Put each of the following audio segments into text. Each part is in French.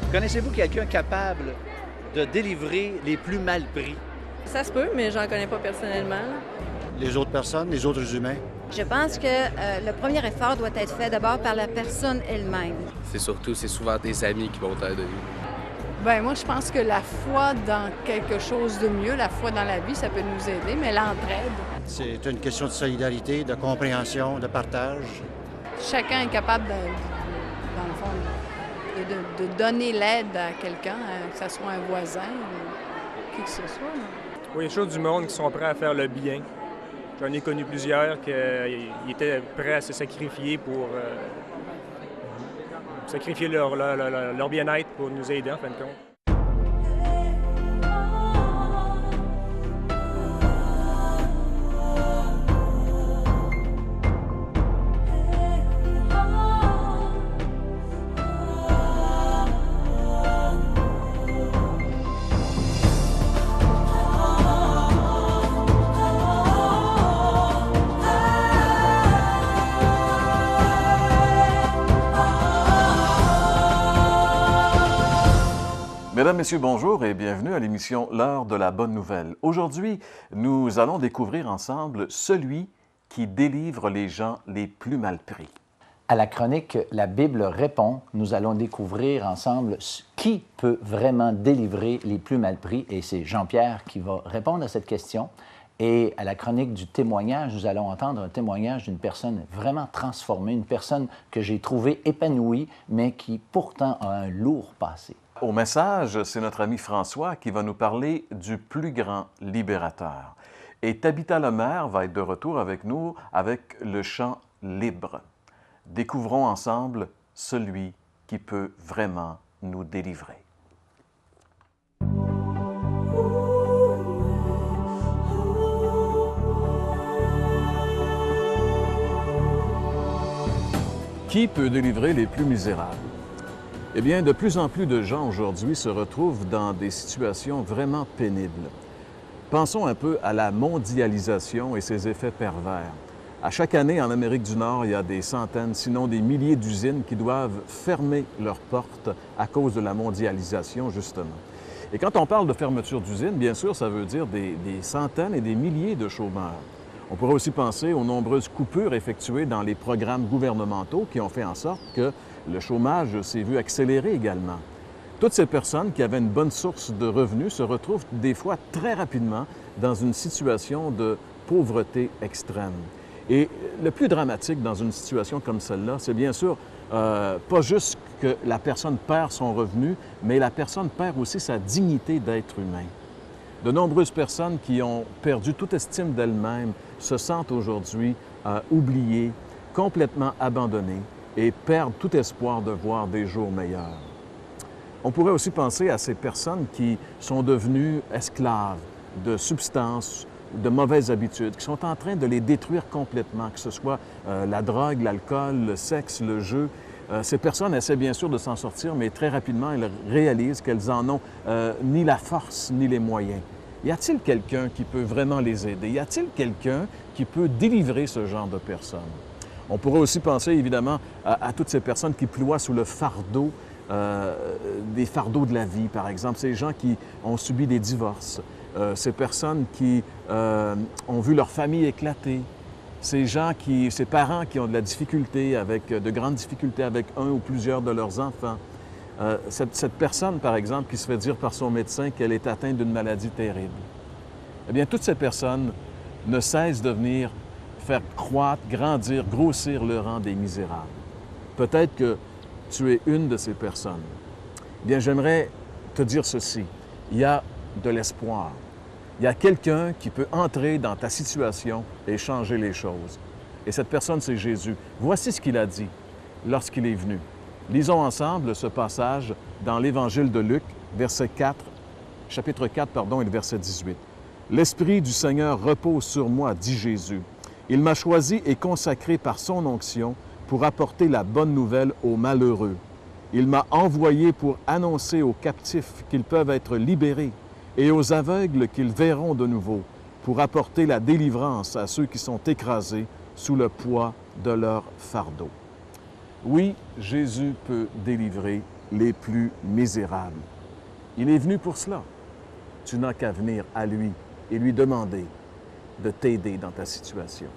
Connaissez-vous quelqu'un capable de délivrer les plus mal pris? Ça se peut, mais j'en connais pas personnellement, là. Les autres personnes, les autres humains. Je pense que le premier effort doit être fait d'abord par la personne elle-même. C'est souvent des amis qui vont t'aider. Bien, moi, je pense que la foi dans quelque chose de mieux, la foi dans la vie, ça peut nous aider, mais l'entraide. C'est une question de solidarité, de compréhension, de partage. Chacun est capable, dans le fond, de donner l'aide à quelqu'un, que ce soit un voisin ou qui que ce soit. Oui, il y a toujours du monde qui sont prêts à faire le bien. J'en ai connu plusieurs qui étaient prêts à se sacrifier pour sacrifier leur bien-être pour nous aider, en fin de compte. Mesdames, Messieurs, bonjour et bienvenue à l'émission L'heure de la bonne nouvelle. Aujourd'hui, nous allons découvrir ensemble celui qui délivre les gens les plus mal pris. À la chronique La Bible répond, nous allons découvrir ensemble qui peut vraiment délivrer les plus mal pris. Et c'est Jean-Pierre qui va répondre à cette question. Et à la chronique du témoignage, nous allons entendre un témoignage d'une personne vraiment transformée, une personne que j'ai trouvée épanouie, mais qui pourtant a un lourd passé. Au message, c'est notre ami François qui va nous parler du plus grand libérateur. Et Tabitha Lemaire va être de retour avec nous avec le chant libre. Découvrons ensemble celui qui peut vraiment nous délivrer. Qui peut délivrer les plus misérables? Eh bien, de plus en plus de gens aujourd'hui se retrouvent dans des situations vraiment pénibles. Pensons un peu à la mondialisation et ses effets pervers. À chaque année, en Amérique du Nord, il y a des centaines, sinon des milliers d'usines qui doivent fermer leurs portes à cause de la mondialisation, justement. Et quand on parle de fermeture d'usines, bien sûr, ça veut dire des centaines et des milliers de chômeurs. On pourrait aussi penser aux nombreuses coupures effectuées dans les programmes gouvernementaux qui ont fait en sorte que le chômage s'est vu accélérer également. Toutes ces personnes qui avaient une bonne source de revenus se retrouvent des fois très rapidement dans une situation de pauvreté extrême. Et le plus dramatique dans une situation comme celle-là, c'est bien sûr pas juste que la personne perd son revenu, mais la personne perd aussi sa dignité d'être humain. De nombreuses personnes qui ont perdu toute estime d'elles-mêmes se sentent aujourd'hui oubliées, complètement abandonnées et perdent tout espoir de voir des jours meilleurs. On pourrait aussi penser à ces personnes qui sont devenues esclaves de substances, de mauvaises habitudes, qui sont en train de les détruire complètement, que ce soit la drogue, l'alcool, le sexe, le jeu. Ces personnes essaient bien sûr de s'en sortir, mais très rapidement, elles réalisent qu'elles en ont ni la force ni les moyens. Y a-t-il quelqu'un qui peut vraiment les aider? Y a-t-il quelqu'un qui peut délivrer ce genre de personnes? On pourrait aussi penser évidemment à toutes ces personnes qui ploient sous le fardeau, des fardeaux de la vie, par exemple, ces gens qui ont subi des divorces, ces personnes qui ont vu leur famille éclater, ces parents qui ont de grandes difficultés avec un ou plusieurs de leurs enfants. Cette personne, par exemple, qui se fait dire par son médecin qu'elle est atteinte d'une maladie terrible. Eh bien, toutes ces personnes ne cessent de venir faire croître, grandir, grossir le rang des misérables. Peut-être que tu es une de ces personnes. Eh bien, j'aimerais te dire ceci. Il y a de l'espoir. Il y a quelqu'un qui peut entrer dans ta situation et changer les choses. Et cette personne, c'est Jésus. Voici ce qu'il a dit lorsqu'il est venu. Lisons ensemble ce passage dans l'Évangile de Luc, chapitre 4, et le verset 18. « L'Esprit du Seigneur repose sur moi, dit Jésus. Il m'a choisi et consacré par son onction pour apporter la bonne nouvelle aux malheureux. Il m'a envoyé pour annoncer aux captifs qu'ils peuvent être libérés et aux aveugles qu'ils verront de nouveau, pour apporter la délivrance à ceux qui sont écrasés sous le poids de leur fardeau. » Oui, Jésus peut délivrer les plus misérables. Il est venu pour cela. Tu n'as qu'à venir à lui et lui demander de t'aider dans ta situation.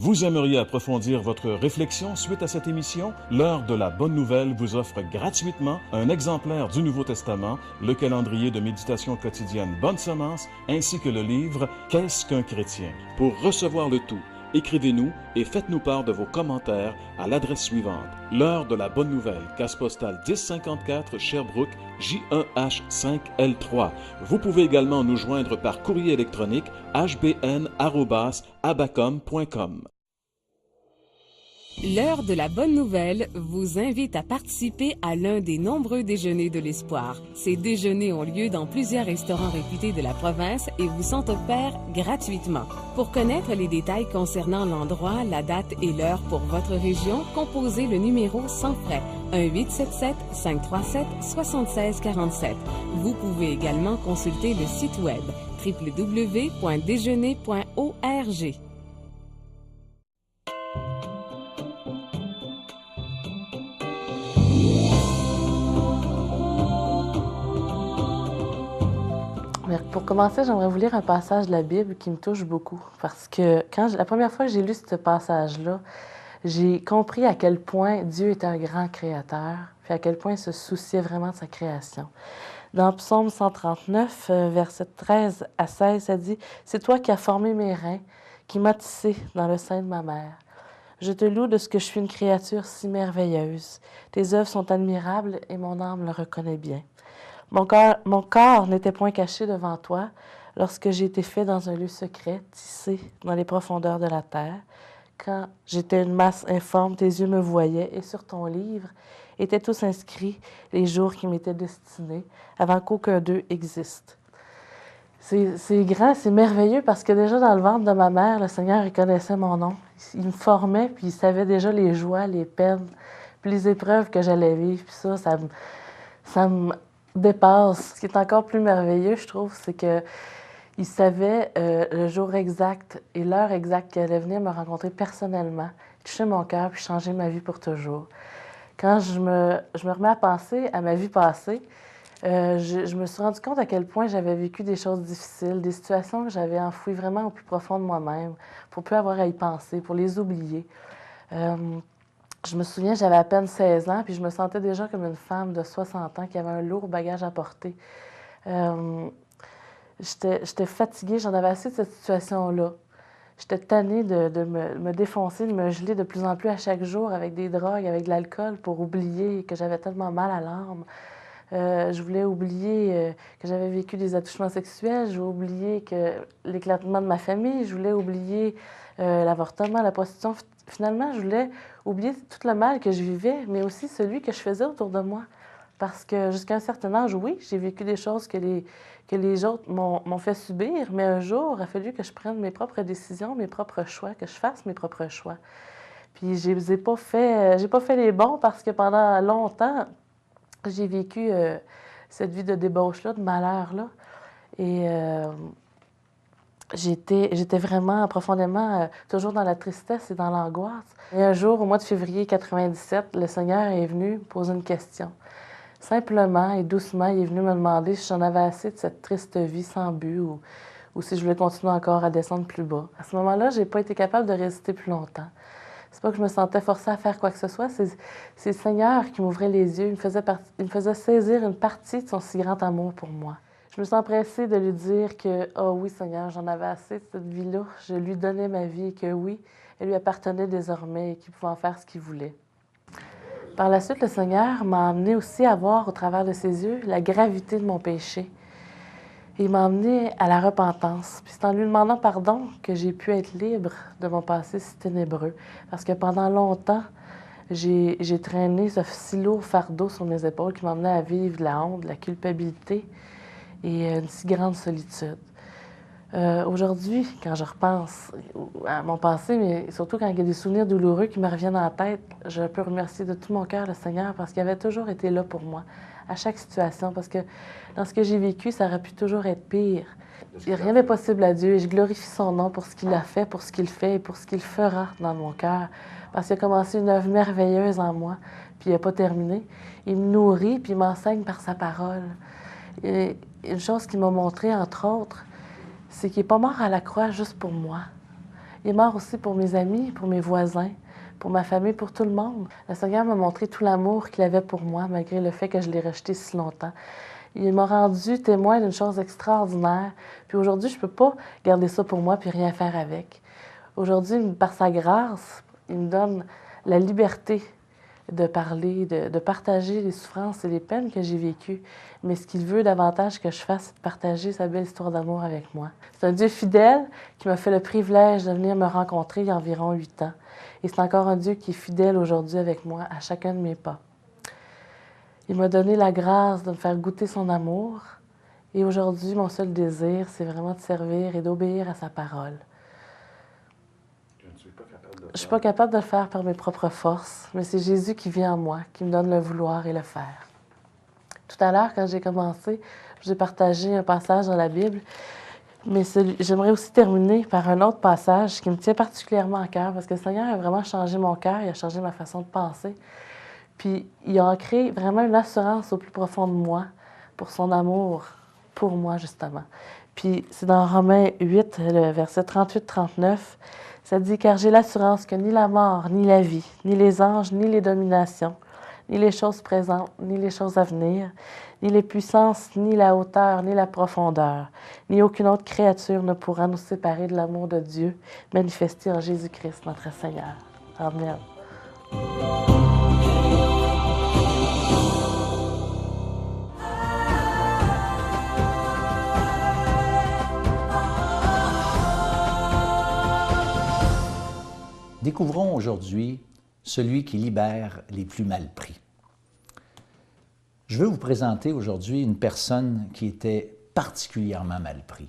Vous aimeriez approfondir votre réflexion suite à cette émission? L'Heure de la Bonne Nouvelle vous offre gratuitement un exemplaire du Nouveau Testament, le calendrier de méditation quotidienne Bonne Semence, ainsi que le livre Qu'est-ce qu'un chrétien? Pour recevoir le tout, écrivez-nous et faites-nous part de vos commentaires à l'adresse suivante. L'Heure de la Bonne Nouvelle, case postale 1054 Sherbrooke, J1H5L3. Vous pouvez également nous joindre par courrier électronique hbn@abacom.com. L'Heure de la Bonne Nouvelle vous invite à participer à l'un des nombreux déjeuners de l'espoir. Ces déjeuners ont lieu dans plusieurs restaurants réputés de la province et vous sont offerts gratuitement. Pour connaître les détails concernant l'endroit, la date et l'heure pour votre région, composez le numéro sans frais 1-877-537-7647. Vous pouvez également consulter le site web www.déjeuner.org. Pour commencer, j'aimerais vous lire un passage de la Bible qui me touche beaucoup parce que la première fois que j'ai lu ce passage-là, j'ai compris à quel point Dieu est un grand créateur, puis à quel point il se souciait vraiment de sa création. Dans Psaume 139, versets 13 à 16, ça dit « C'est toi qui as formé mes reins, qui m'as tissé dans le sein de ma mère. Je te loue de ce que je suis une créature si merveilleuse. Tes œuvres sont admirables et mon âme le reconnaît bien. Mon corps n'était point caché devant toi lorsque j'ai été fait dans un lieu secret, tissé dans les profondeurs de la terre. Quand j'étais une masse informe, tes yeux me voyaient et sur ton livre étaient tous inscrits les jours qui m'étaient destinés avant qu'aucun d'eux existe. » C'est grand, c'est merveilleux parce que déjà dans le ventre de ma mère, le Seigneur, il connaissait mon nom. Il me formait, puis il savait déjà les joies, les peines, puis les épreuves que j'allais vivre. Puis ça me dépasse. Ce qui est encore plus merveilleux, je trouve, c'est qu'il savait le jour exact et l'heure exacte qu'il allait venir me rencontrer personnellement, toucher mon cœur puis changer ma vie pour toujours. Quand je me remets à penser à ma vie passée, je me suis rendu compte à quel point j'avais vécu des choses difficiles, des situations que j'avais enfouies vraiment au plus profond de moi-même, pour plus avoir à y penser, pour les oublier. Je me souviens, j'avais à peine 16 ans, puis je me sentais déjà comme une femme de 60 ans qui avait un lourd bagage à porter. J'étais fatiguée, j'en avais assez de cette situation-là. J'étais tannée de me défoncer, de me geler de plus en plus à chaque jour avec des drogues, avec de l'alcool pour oublier que j'avais tellement mal à l'âme. Je voulais oublier que j'avais vécu des attouchements sexuels, je voulais oublier l'éclatement de ma famille, je voulais oublier l'avortement, la prostitution. Finalement, je voulais oublier tout le mal que je vivais, mais aussi celui que je faisais autour de moi. Parce que jusqu'à un certain âge, oui, j'ai vécu des choses que les autres m'ont fait subir, mais un jour, il a fallu que je prenne mes propres décisions, mes propres choix, que je fasse mes propres choix. Puis j'ai pas fait les bons parce que pendant longtemps, j'ai vécu cette vie de débauche-là, de malheur-là. Et j'étais vraiment profondément toujours dans la tristesse et dans l'angoisse. Et un jour, au mois de février 1997, le Seigneur est venu me poser une question. Simplement et doucement, il est venu me demander si j'en avais assez de cette triste vie sans but ou si je voulais continuer encore à descendre plus bas. À ce moment-là, je n'ai pas été capable de résister plus longtemps. C'est pas que je me sentais forcée à faire quoi que ce soit, c'est le Seigneur qui m'ouvrait les yeux, il me faisait saisir une partie de son si grand amour pour moi. Je me sens pressée de lui dire que, oh oui Seigneur, j'en avais assez de cette vie-là, je lui donnais ma vie et que oui, elle lui appartenait désormais et qu'il pouvait en faire ce qu'il voulait. Par la suite, le Seigneur m'a amené aussi à voir au travers de ses yeux la gravité de mon péché. Il m'a amené à la repentance. Puis c'est en lui demandant pardon que j'ai pu être libre de mon passé si ténébreux. Parce que pendant longtemps, j'ai traîné ce si lourd fardeau sur mes épaules qui m'emmenait à vivre de la honte, de la culpabilité et une si grande solitude. Aujourd'hui, quand je repense à mon passé, mais surtout quand il y a des souvenirs douloureux qui me reviennent en tête, je peux remercier de tout mon cœur le Seigneur parce qu'il avait toujours été là pour moi, à chaque situation, parce que dans ce que j'ai vécu, ça aurait pu toujours être pire. Rien n'est possible à Dieu et je glorifie son nom pour ce qu'il a fait, pour ce qu'il fait et pour ce qu'il fera dans mon cœur, parce qu'il a commencé une œuvre merveilleuse en moi, puis il n'a pas terminé. Il me nourrit, puis il m'enseigne par sa parole. Et une chose qu'il m'a montré, entre autres, c'est qu'il n'est pas mort à la croix juste pour moi. Il est mort aussi pour mes amis, pour mes voisins, pour ma famille, pour tout le monde. Le Seigneur m'a montré tout l'amour qu'il avait pour moi, malgré le fait que je l'ai rejeté si longtemps. Il m'a rendu témoin d'une chose extraordinaire. Puis aujourd'hui, je ne peux pas garder ça pour moi puis rien faire avec. Aujourd'hui, par sa grâce, il me donne la liberté de parler, de partager les souffrances et les peines que j'ai vécues. Mais ce qu'il veut davantage que je fasse, c'est de partager sa belle histoire d'amour avec moi. C'est un Dieu fidèle qui m'a fait le privilège de venir me rencontrer il y a environ 8 ans. Et c'est encore un Dieu qui est fidèle aujourd'hui avec moi à chacun de mes pas. Il m'a donné la grâce de me faire goûter son amour. Et aujourd'hui, mon seul désir, c'est vraiment de servir et d'obéir à sa parole. Je ne suis pas capable de le faire par mes propres forces, mais c'est Jésus qui vit en moi, qui me donne le vouloir et le faire. Tout à l'heure, quand j'ai commencé, j'ai partagé un passage dans la Bible, mais j'aimerais aussi terminer par un autre passage qui me tient particulièrement à cœur, parce que le Seigneur a vraiment changé mon cœur, il a changé ma façon de penser. Puis il a ancré vraiment une assurance au plus profond de moi pour son amour, pour moi justement. Puis c'est dans Romains 8, le verset 38-39, ça dit « Car j'ai l'assurance que ni la mort, ni la vie, ni les anges, ni les dominations, ni les choses présentes, ni les choses à venir, ni les puissances, ni la hauteur, ni la profondeur, ni aucune autre créature ne pourra nous séparer de l'amour de Dieu manifesté en Jésus-Christ, notre Seigneur. » Amen. Découvrons aujourd'hui celui qui libère les plus mal pris. Je veux vous présenter aujourd'hui une personne qui était particulièrement mal pris.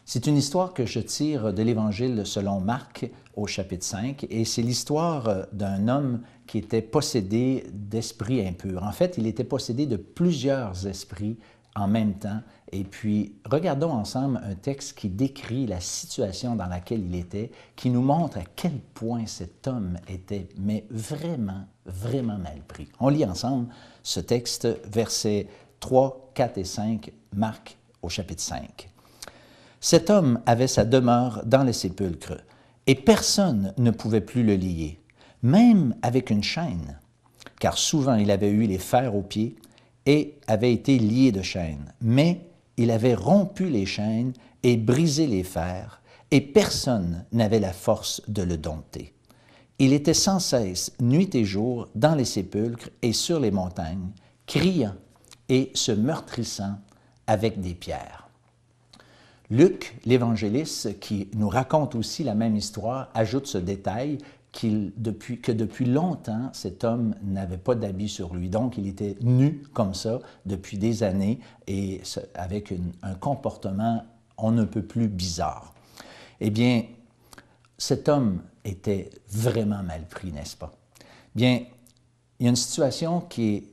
C'est une histoire que je tire de l'Évangile selon Marc au chapitre 5 et c'est l'histoire d'un homme qui était possédé d'esprits impurs. En fait, il était possédé de plusieurs esprits en même temps. Et puis, regardons ensemble un texte qui décrit la situation dans laquelle il était, qui nous montre à quel point cet homme était, mais vraiment, vraiment mal pris. On lit ensemble ce texte, versets 3, 4 et 5, Marc au chapitre 5. « Cet homme avait sa demeure dans les sépulcres, et personne ne pouvait plus le lier, même avec une chaîne, car souvent il avait eu les fers aux pieds et avait été lié de chaînes. Mais il avait rompu les chaînes et brisé les fers, et personne n'avait la force de le dompter. Il était sans cesse, nuit et jour, dans les sépulcres et sur les montagnes, criant et se meurtrissant avec des pierres. » Luc, l'évangéliste, qui nous raconte aussi la même histoire, ajoute ce détail que depuis longtemps, cet homme n'avait pas d'habit sur lui. Donc, il était nu comme ça depuis des années et avec un comportement on ne peut plus bizarre. Eh bien, cet homme était vraiment mal pris, n'est-ce pas? Bien, il y a une situation qui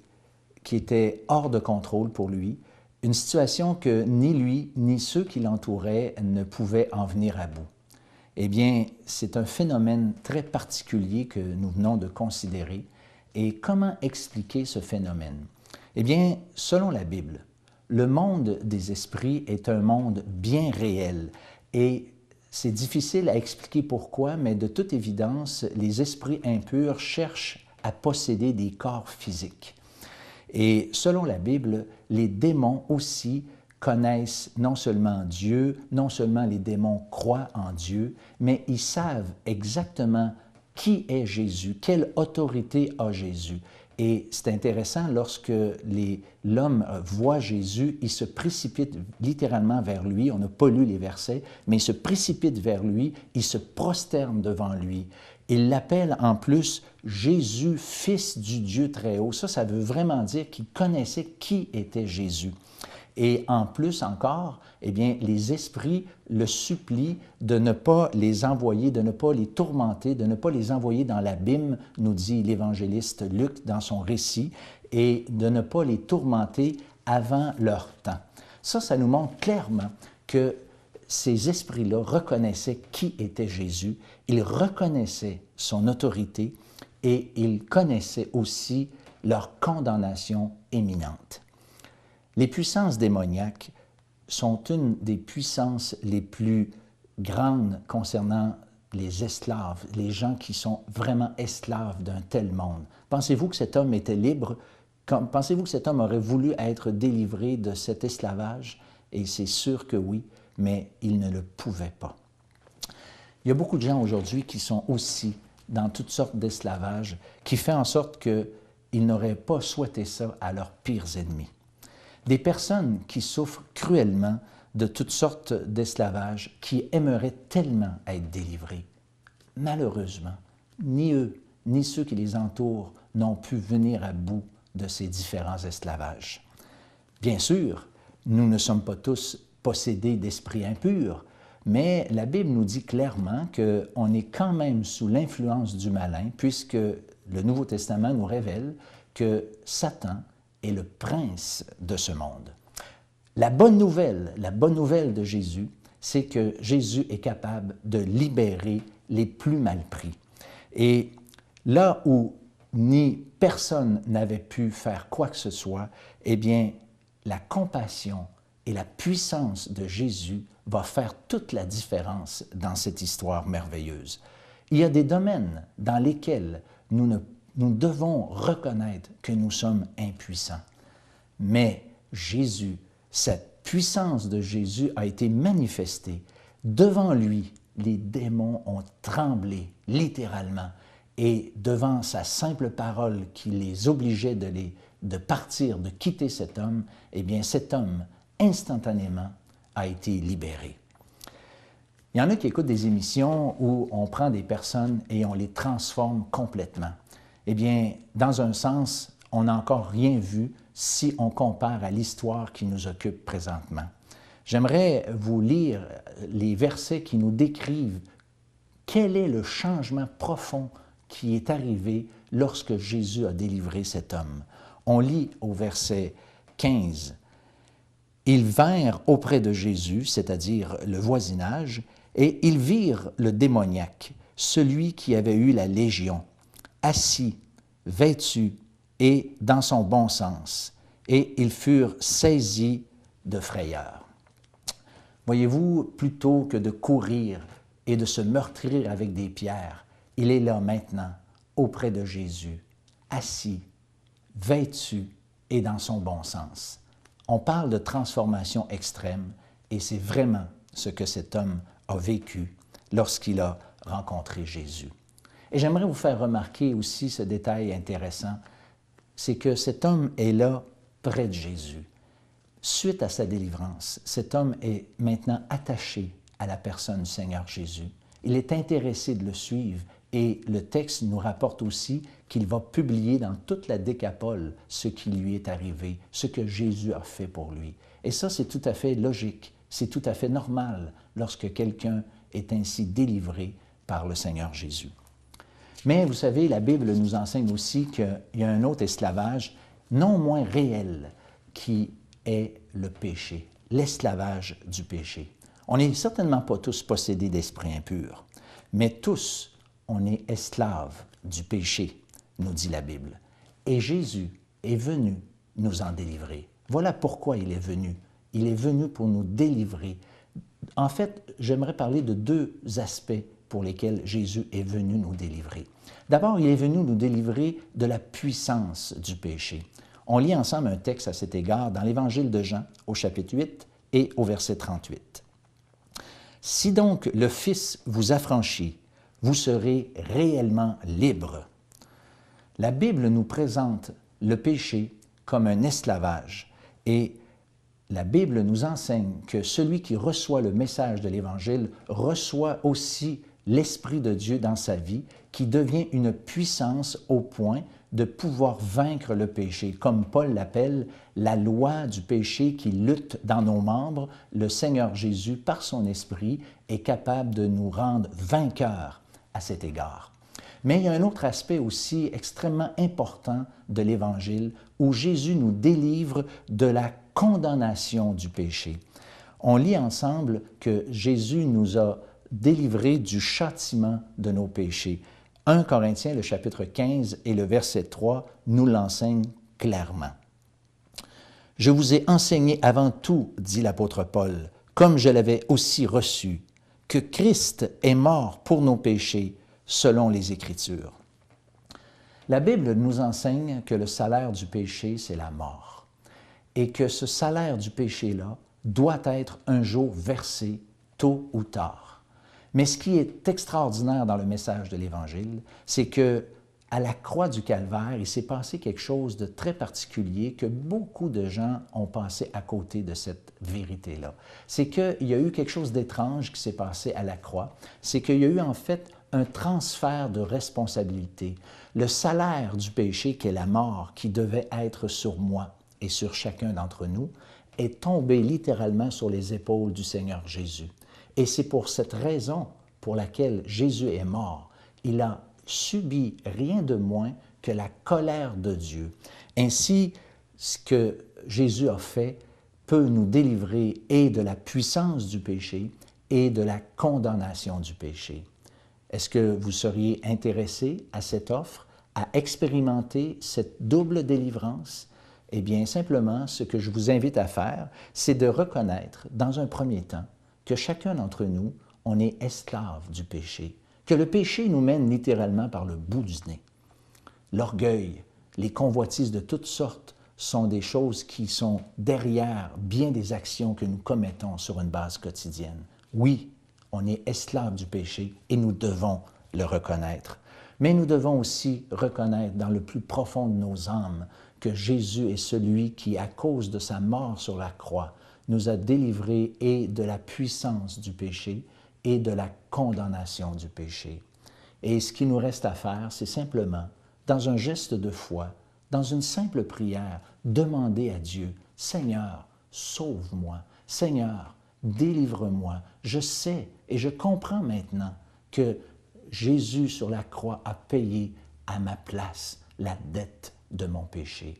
était hors de contrôle pour lui, une situation que ni lui ni ceux qui l'entouraient ne pouvaient en venir à bout. Eh bien, c'est un phénomène très particulier que nous venons de considérer. Et comment expliquer ce phénomène? Eh bien, selon la Bible, le monde des esprits est un monde bien réel. Et c'est difficile à expliquer pourquoi, mais de toute évidence, les esprits impurs cherchent à posséder des corps physiques. Et selon la Bible, les démons aussi connaissent non seulement Dieu, non seulement les démons croient en Dieu, mais ils savent exactement qui est Jésus, quelle autorité a Jésus. Et c'est intéressant, lorsque l'homme voit Jésus, il se précipite littéralement vers lui. On n'a pas lu les versets, mais il se précipite vers lui, il se prosterne devant lui. Il l'appelle en plus Jésus, Fils du Dieu très haut. Ça veut vraiment dire qu'il connaissait qui était Jésus. Et en plus encore, eh bien, les esprits le supplient de ne pas les envoyer, de ne pas les tourmenter, de ne pas les envoyer dans l'abîme, nous dit l'évangéliste Luc dans son récit, et de ne pas les tourmenter avant leur temps. Ça nous montre clairement que ces esprits-là reconnaissaient qui était Jésus, ils reconnaissaient son autorité et ils connaissaient aussi leur condamnation imminente. Les puissances démoniaques sont une des puissances les plus grandes concernant les esclaves, les gens qui sont vraiment esclaves d'un tel monde. Pensez-vous que cet homme était libre? Pensez-vous que cet homme aurait voulu être délivré de cet esclavage? Et c'est sûr que oui, mais il ne le pouvait pas. Il y a beaucoup de gens aujourd'hui qui sont aussi dans toutes sortes d'esclavage, qui fait en sorte qu'ils n'auraient pas souhaité ça à leurs pires ennemis. Des personnes qui souffrent cruellement de toutes sortes d'esclavage, qui aimeraient tellement être délivrés. Malheureusement, ni eux, ni ceux qui les entourent n'ont pu venir à bout de ces différents esclavages. Bien sûr, nous ne sommes pas tous possédés d'esprits impurs, mais la Bible nous dit clairement qu'on est quand même sous l'influence du malin, puisque le Nouveau Testament nous révèle que Satan est le prince de ce monde. La bonne nouvelle de Jésus, c'est que Jésus est capable de libérer les plus mal pris. Et là où ni personne n'avait pu faire quoi que ce soit, eh bien, la compassion et la puissance de Jésus va faire toute la différence dans cette histoire merveilleuse. Il y a des domaines dans lesquels nous devons reconnaître que nous sommes impuissants. Mais Jésus, cette puissance de Jésus a été manifestée. Devant lui, les démons ont tremblé, littéralement. Et devant sa simple parole qui les obligeait de partir, de quitter cet homme, eh bien cet homme, instantanément, a été libéré. Il y en a qui écoutent des émissions où on prend des personnes et on les transforme complètement. Eh bien, dans un sens, on n'a encore rien vu si on compare à l'histoire qui nous occupe présentement. J'aimerais vous lire les versets qui nous décrivent quel est le changement profond qui est arrivé lorsque Jésus a délivré cet homme. On lit au verset 15. « Ils vinrent auprès de Jésus, c'est-à-dire le voisinage, et ils virent le démoniaque, celui qui avait eu la légion, assis, vêtu et dans son bon sens, et ils furent saisis de frayeur. » Voyez-vous, plutôt que de courir et de se meurtrir avec des pierres, il est là maintenant, auprès de Jésus, assis, vêtu et dans son bon sens. On parle de transformation extrême et c'est vraiment ce que cet homme a vécu lorsqu'il a rencontré Jésus. Et j'aimerais vous faire remarquer aussi ce détail intéressant, c'est que cet homme est là près de Jésus. Suite à sa délivrance, cet homme est maintenant attaché à la personne du Seigneur Jésus. Il est intéressé de le suivre et le texte nous rapporte aussi qu'il va publier dans toute la Décapole ce qui lui est arrivé, ce que Jésus a fait pour lui. Et ça, c'est tout à fait logique, c'est tout à fait normal lorsque quelqu'un est ainsi délivré par le Seigneur Jésus. Mais vous savez, la Bible nous enseigne aussi qu'il y a un autre esclavage, non moins réel, qui est le péché, l'esclavage du péché. On n'est certainement pas tous possédés d'esprits impurs, mais tous, on est esclaves du péché, nous dit la Bible. Et Jésus est venu nous en délivrer. Voilà pourquoi il est venu. Il est venu pour nous délivrer. En fait, j'aimerais parler de deux aspects pour lesquels Jésus est venu nous délivrer. D'abord, il est venu nous délivrer de la puissance du péché. On lit ensemble un texte à cet égard dans l'Évangile de Jean, au chapitre 8 et au verset 38. « Si donc le Fils vous affranchit, vous serez réellement libres. » La Bible nous présente le péché comme un esclavage et la Bible nous enseigne que celui qui reçoit le message de l'Évangile reçoit aussi l'Esprit de Dieu dans sa vie qui devient une puissance au point de pouvoir vaincre le péché. Comme Paul l'appelle, la loi du péché qui lutte dans nos membres, le Seigneur Jésus, par son Esprit, est capable de nous rendre vainqueurs à cet égard. Mais il y a un autre aspect aussi extrêmement important de l'Évangile où Jésus nous délivre de la condamnation du péché. On lit ensemble que Jésus nous a délivrés du châtiment de nos péchés. 1 Corinthiens, le chapitre 15 et le verset 3 nous l'enseignent clairement. « Je vous ai enseigné avant tout, dit l'apôtre Paul, comme je l'avais aussi reçu, que Christ est mort pour nos péchés, selon les Écritures. » La Bible nous enseigne que le salaire du péché, c'est la mort, et que ce salaire du péché-là doit être un jour versé tôt ou tard. Mais ce qui est extraordinaire dans le message de l'Évangile, c'est que à la croix du Calvaire, il s'est passé quelque chose de très particulier que beaucoup de gens ont passé à côté de cette vérité-là. C'est qu'il y a eu quelque chose d'étrange qui s'est passé à la croix. C'est qu'il y a eu en fait un transfert de responsabilité. Le salaire du péché, qui est la mort, qui devait être sur moi et sur chacun d'entre nous, est tombé littéralement sur les épaules du Seigneur Jésus. Et c'est pour cette raison pour laquelle Jésus est mort. Il a subi rien de moins que la colère de Dieu. Ainsi, ce que Jésus a fait peut nous délivrer et de la puissance du péché et de la condamnation du péché. Est-ce que vous seriez intéressé à cette offre, à expérimenter cette double délivrance? Eh bien, simplement, ce que je vous invite à faire, c'est de reconnaître, dans un premier temps, que chacun d'entre nous, on est esclave du péché, que le péché nous mène littéralement par le bout du nez. L'orgueil, les convoitises de toutes sortes sont des choses qui sont derrière bien des actions que nous commettons sur une base quotidienne. Oui, on est esclave du péché et nous devons le reconnaître. Mais nous devons aussi reconnaître dans le plus profond de nos âmes que Jésus est celui qui, à cause de sa mort sur la croix, nous a délivrés et de la puissance du péché et de la condamnation du péché. Et ce qui nous reste à faire, c'est simplement, dans un geste de foi, dans une simple prière, demander à Dieu, « Seigneur, sauve-moi. Seigneur, délivre-moi. Je sais et je comprends maintenant que Jésus sur la croix a payé à ma place la dette de mon péché. »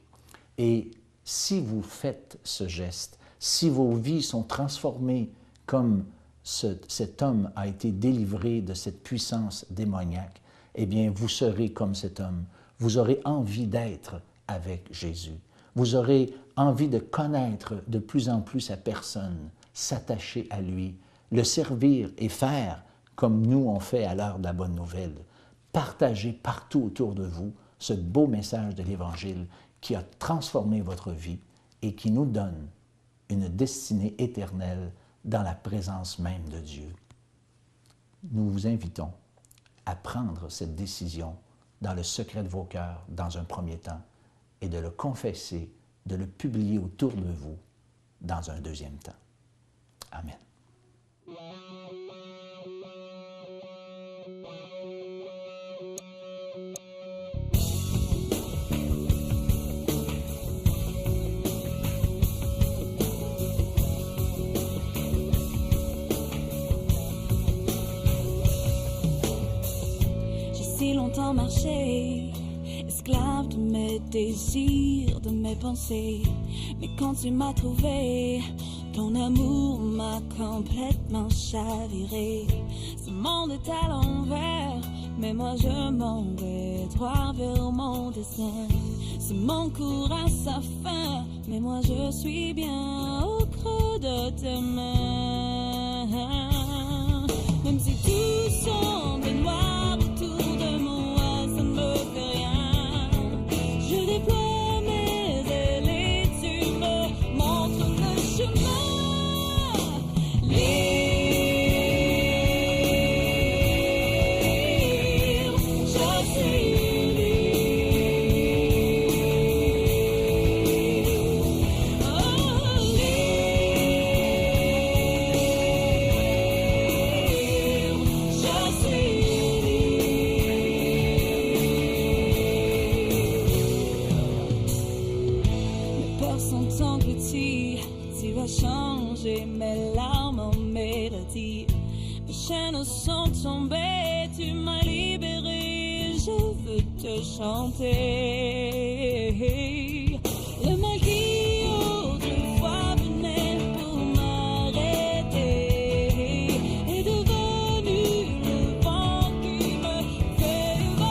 Et si vous faites ce geste, si vos vies sont transformées comme cet homme a été délivré de cette puissance démoniaque, eh bien, vous serez comme cet homme. Vous aurez envie d'être avec Jésus. Vous aurez envie de connaître de plus en plus sa personne, s'attacher à lui, le servir et faire comme nous on fait à l'heure de la bonne nouvelle. Partagez partout autour de vous ce beau message de l'Évangile qui a transformé votre vie et qui nous donne une destinée éternelle dans la présence même de Dieu. Nous vous invitons à prendre cette décision dans le secret de vos cœurs dans un premier temps et de le confesser, de le publier autour de vous dans un deuxième temps. Amen. Si longtemps marché, esclave de mes désirs, de mes pensées. Mais quand tu m'as trouvé, ton amour m'a complètement chaviré. Ce monde est à l'envers, mais moi je m'en vais droit vers mon destin. Ce monde court à sa fin, mais moi je suis bien au creux de tes mains. Même si tout semble noir autour de moi, ça ne me fait rien. Je déploie mes ailes et tu me montres le chemin. Sont tombés, tu m'as libéré, je veux te chanter. Le mal qui autrefois venait pour m'arrêter est devenu le vent qui me fait voler.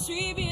suis bien.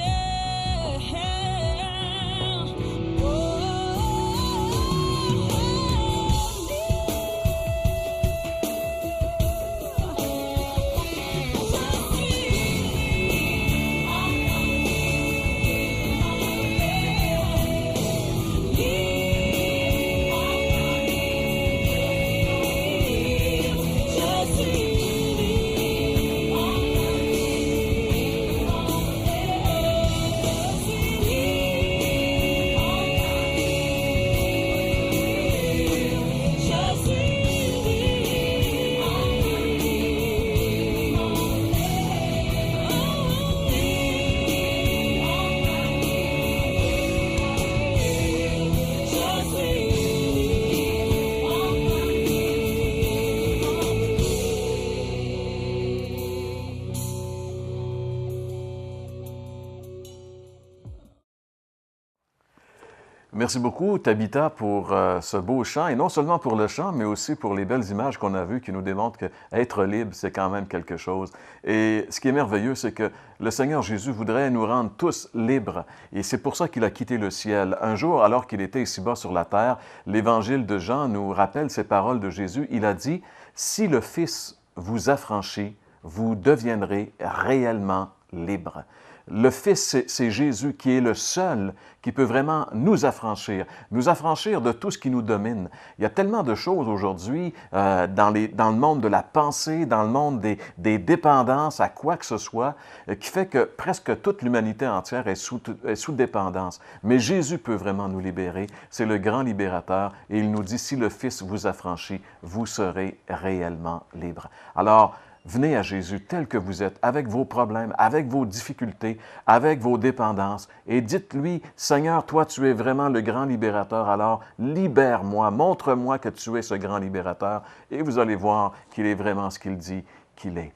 Merci beaucoup, Tabitha, pour ce beau chant, et non seulement pour le chant, mais aussi pour les belles images qu'on a vues qui nous démontrent qu'être libre, c'est quand même quelque chose. Et ce qui est merveilleux, c'est que le Seigneur Jésus voudrait nous rendre tous libres, et c'est pour ça qu'il a quitté le ciel. Un jour, alors qu'il était ici-bas sur la terre, l'Évangile de Jean nous rappelle ces paroles de Jésus. Il a dit « Si le Fils vous affranchit, vous deviendrez réellement libres. » Le Fils, c'est Jésus qui est le seul qui peut vraiment nous affranchir de tout ce qui nous domine. Il y a tellement de choses aujourd'hui dans le monde de la pensée, dans le monde des dépendances à quoi que ce soit, qui fait que presque toute l'humanité entière est sous dépendance. Mais Jésus peut vraiment nous libérer. C'est le grand libérateur et il nous dit, si le Fils vous affranchit, vous serez réellement libres. Alors, venez à Jésus tel que vous êtes, avec vos problèmes, avec vos difficultés, avec vos dépendances, et dites-lui, Seigneur, toi, tu es vraiment le grand libérateur, alors libère-moi, montre-moi que tu es ce grand libérateur, et vous allez voir qu'il est vraiment ce qu'il dit qu'il est.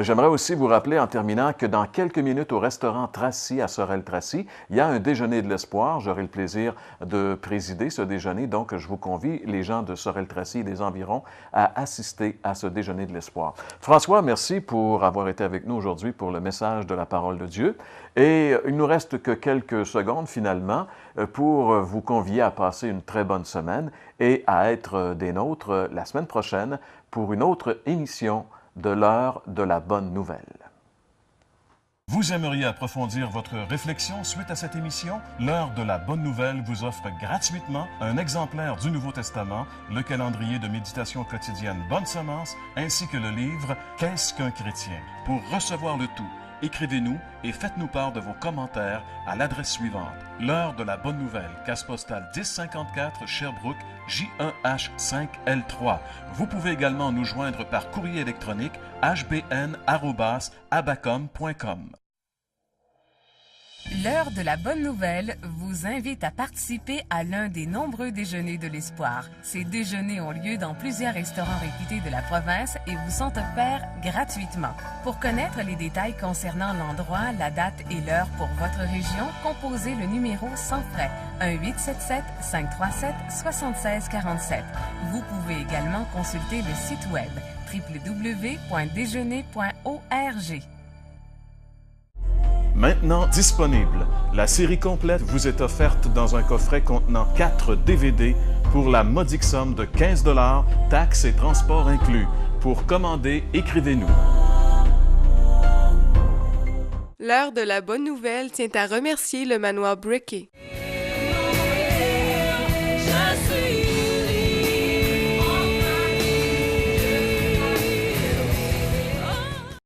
J'aimerais aussi vous rappeler en terminant que dans quelques minutes au restaurant Tracy à Sorel-Tracy, il y a un déjeuner de l'espoir. J'aurai le plaisir de présider ce déjeuner, donc je vous convie, les gens de Sorel-Tracy et des environs, à assister à ce déjeuner de l'espoir. François, merci pour avoir été avec nous aujourd'hui pour le message de la parole de Dieu. Et il nous reste que quelques secondes finalement pour vous convier à passer une très bonne semaine et à être des nôtres la semaine prochaine pour une autre émission de l'heure de la bonne nouvelle. Vous aimeriez approfondir votre réflexion suite à cette émission? L'heure de la bonne nouvelle vous offre gratuitement un exemplaire du Nouveau Testament, le calendrier de méditation quotidienne Bonne Semence, ainsi que le livre Qu'est-ce qu'un chrétien? Pour recevoir le tout, écrivez-nous et faites-nous part de vos commentaires à l'adresse suivante. L'heure de la bonne nouvelle, case postale 1054 Sherbrooke, J1H5L3. Vous pouvez également nous joindre par courrier électronique hbn@abacom.com. L'heure de la bonne nouvelle vous invite à participer à l'un des nombreux déjeuners de l'espoir. Ces déjeuners ont lieu dans plusieurs restaurants réputés de la province et vous sont offerts gratuitement. Pour connaître les détails concernant l'endroit, la date et l'heure pour votre région, composez le numéro sans frais 1-877-537-7647. Vous pouvez également consulter le site web www.déjeuner.org. Maintenant disponible, la série complète vous est offerte dans un coffret contenant 4 DVD pour la modique somme de 15 $, taxes et transports inclus. Pour commander, écrivez-nous. L'heure de la bonne nouvelle tient à remercier le manoir Brickey.